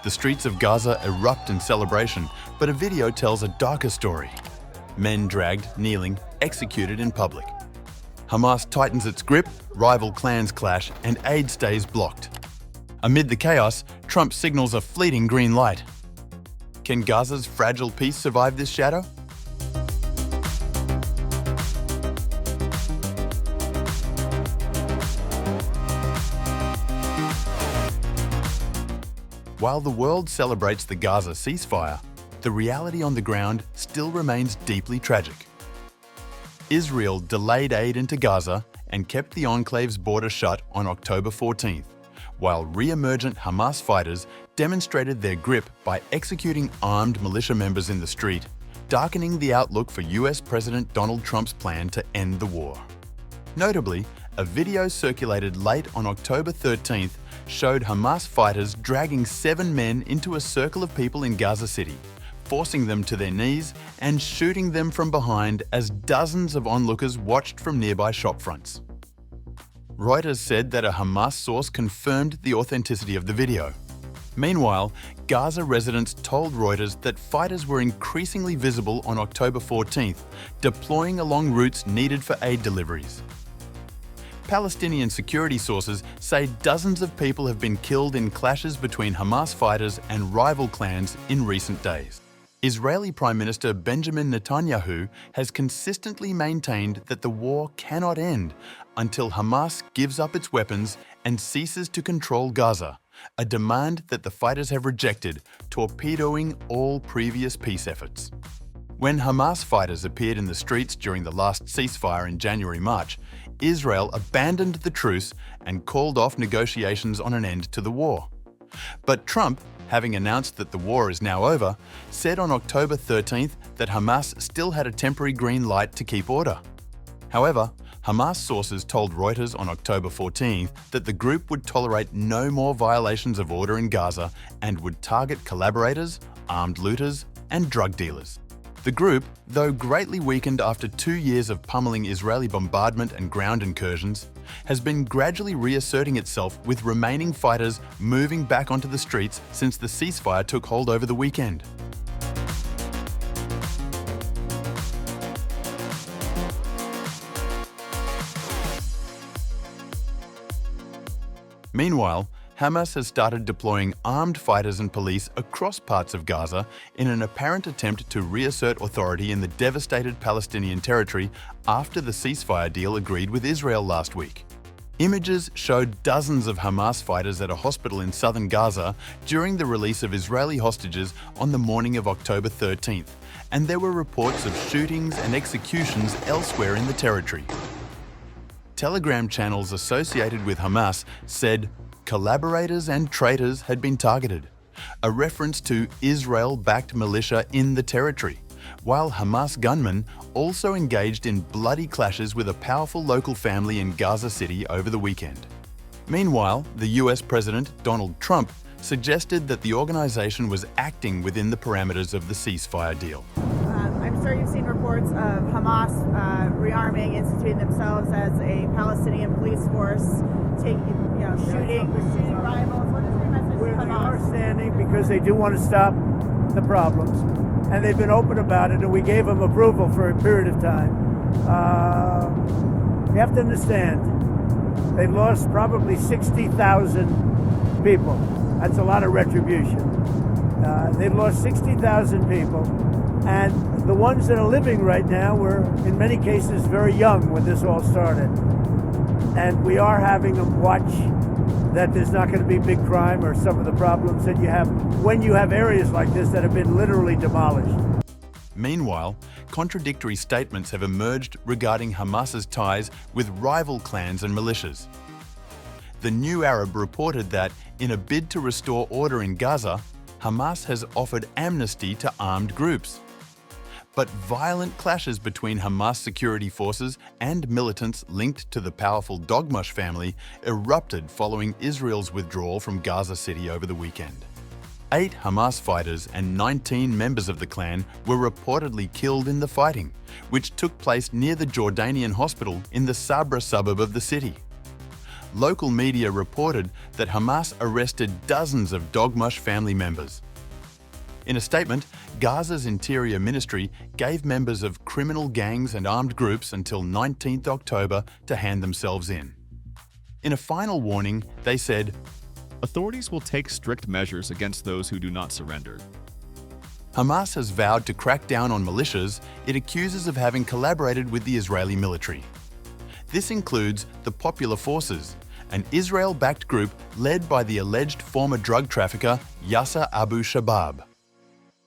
The streets of Gaza erupt in celebration, but a video tells a darker story. Men dragged, kneeling, executed in public. Hamas tightens its grip, rival clans clash, and aid stays blocked. Amid the chaos, Trump signals a fleeting green light. Can Gaza's fragile peace survive this shadow? While the world celebrates the Gaza ceasefire, the reality on the ground still remains deeply tragic. Israel delayed aid into Gaza and kept the enclave's border shut on October 14th, while re-emergent Hamas fighters demonstrated their grip by executing armed militia members in the street, darkening the outlook for US President Donald Trump's plan to end the war. Notably, a video circulated late on October 13th showed Hamas fighters dragging 7 men into a circle of people in Gaza City, forcing them to their knees and shooting them from behind as dozens of onlookers watched from nearby shopfronts. Reuters said that a Hamas source confirmed the authenticity of the video. Meanwhile, Gaza residents told Reuters that fighters were increasingly visible on October 14th, deploying along routes needed for aid deliveries. Palestinian security sources say dozens of people have been killed in clashes between Hamas fighters and rival clans in recent days. Israeli Prime Minister Benjamin Netanyahu has consistently maintained that the war cannot end until Hamas gives up its weapons and ceases to control Gaza, a demand that the fighters have rejected, torpedoing all previous peace efforts. When Hamas fighters appeared in the streets during the last ceasefire in January-March, Israel abandoned the truce and called off negotiations on an end to the war. But Trump, having announced that the war is now over, said on October 13th that Hamas still had a temporary green light to keep order. However, Hamas sources told Reuters on October 14th that the group would tolerate no more violations of order in Gaza and would target collaborators, armed looters, and drug dealers. The group, though greatly weakened after 2 years of pummeling Israeli bombardment and ground incursions, has been gradually reasserting itself, with remaining fighters moving back onto the streets since the ceasefire took hold over the weekend. Meanwhile, Hamas has started deploying armed fighters and police across parts of Gaza in an apparent attempt to reassert authority in the devastated Palestinian territory after the ceasefire deal agreed with Israel last week. Images showed dozens of Hamas fighters at a hospital in southern Gaza during the release of Israeli hostages on the morning of October 13th, and there were reports of shootings and executions elsewhere in the territory. Telegram channels associated with Hamas said collaborators and traitors had been targeted, a reference to Israel-backed militia in the territory, while Hamas gunmen also engaged in bloody clashes with a powerful local family in Gaza City over the weekend. Meanwhile, the US President Donald Trump suggested that the organization was acting within the parameters of the ceasefire deal. I'm sure you've seen reports of Hamas rearming, instituting themselves as a Palestinian police force, shooting rivals. What is your message to We Hamas? are standing because they do want to stop the problems, and they've been open about it, and we gave them approval for a period of time. You have to understand, they've lost probably 60,000 people. That's a lot of retribution. They've lost 60,000 people, and the ones that are living right now were, in many cases, very young when this all started. And we are having them watch that there's not going to be big crime or some of the problems that you have when you have areas like this that have been literally demolished. Meanwhile, contradictory statements have emerged regarding Hamas's ties with rival clans and militias. The New Arab reported that, in a bid to restore order in Gaza, Hamas has offered amnesty to armed groups. But violent clashes between Hamas security forces and militants linked to the powerful Doghmush family erupted following Israel's withdrawal from Gaza City over the weekend. 8 Hamas fighters and 19 members of the clan were reportedly killed in the fighting, which took place near the Jordanian hospital in the Sabra suburb of the city. local media reported that Hamas arrested dozens of Doghmush family members. In a statement, Gaza's Interior Ministry gave members of criminal gangs and armed groups until 19th October to hand themselves in. In a final warning, they said, "Authorities will take strict measures against those who do not surrender." Hamas has vowed to crack down on militias it accuses of having collaborated with the Israeli military. This includes the Popular Forces, an Israel-backed group led by the alleged former drug trafficker Yasser Abu Shabab.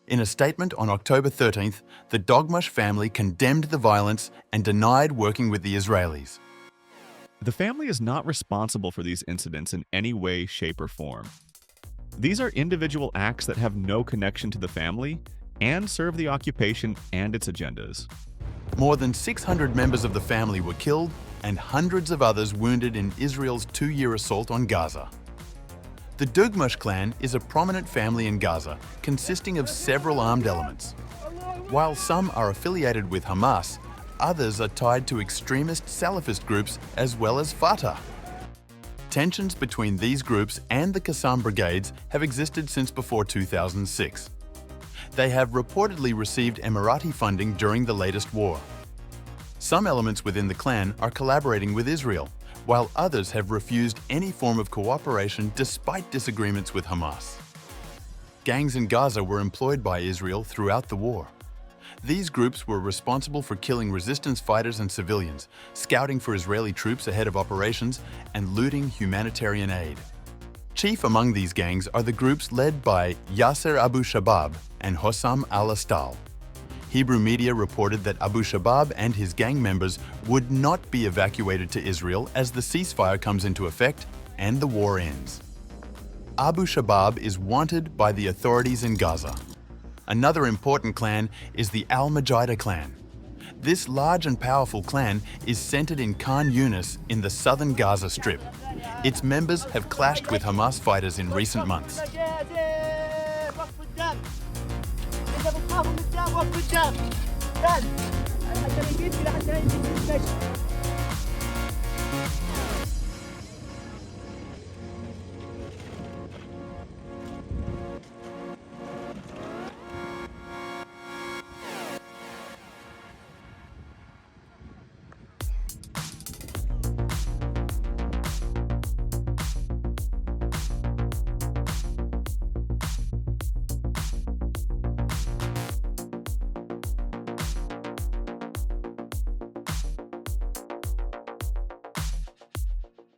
In a statement on October 13th, the Doghmush family condemned the violence and denied working with the Israelis. The family is not responsible for these incidents in any way, shape, or form. These are individual acts that have no connection to the family and serve the occupation and its agendas. More than 600 members of the family were killed and hundreds of others wounded in Israel's 2-year assault on Gaza. The Doghmush clan is a prominent family in Gaza, consisting of several armed elements. While some are affiliated with Hamas, others are tied to extremist Salafist groups as well as Fatah. Tensions between these groups and the Qassam brigades have existed since before 2006. They have reportedly received Emirati funding during the latest war. Some elements within the clan are collaborating with Israel, while others have refused any form of cooperation despite disagreements with Hamas. Gangs in Gaza were employed by Israel throughout the war. These groups were responsible for killing resistance fighters and civilians, scouting for Israeli troops ahead of operations, and looting humanitarian aid. Chief among these gangs are the groups led by Yasser Abu Shabab and Hossam al-Astal. Hebrew media reported that Abu Shabab and his gang members would not be evacuated to Israel as the ceasefire comes into effect and the war ends. Abu Shabab is wanted by the authorities in Gaza. Another important clan is the Al-Mujahideen clan. This large and powerful clan is centered in Khan Yunis in the southern Gaza Strip. Its members have clashed with Hamas fighters in recent months. إذا بتخافوا من الدم وقفوا الدم.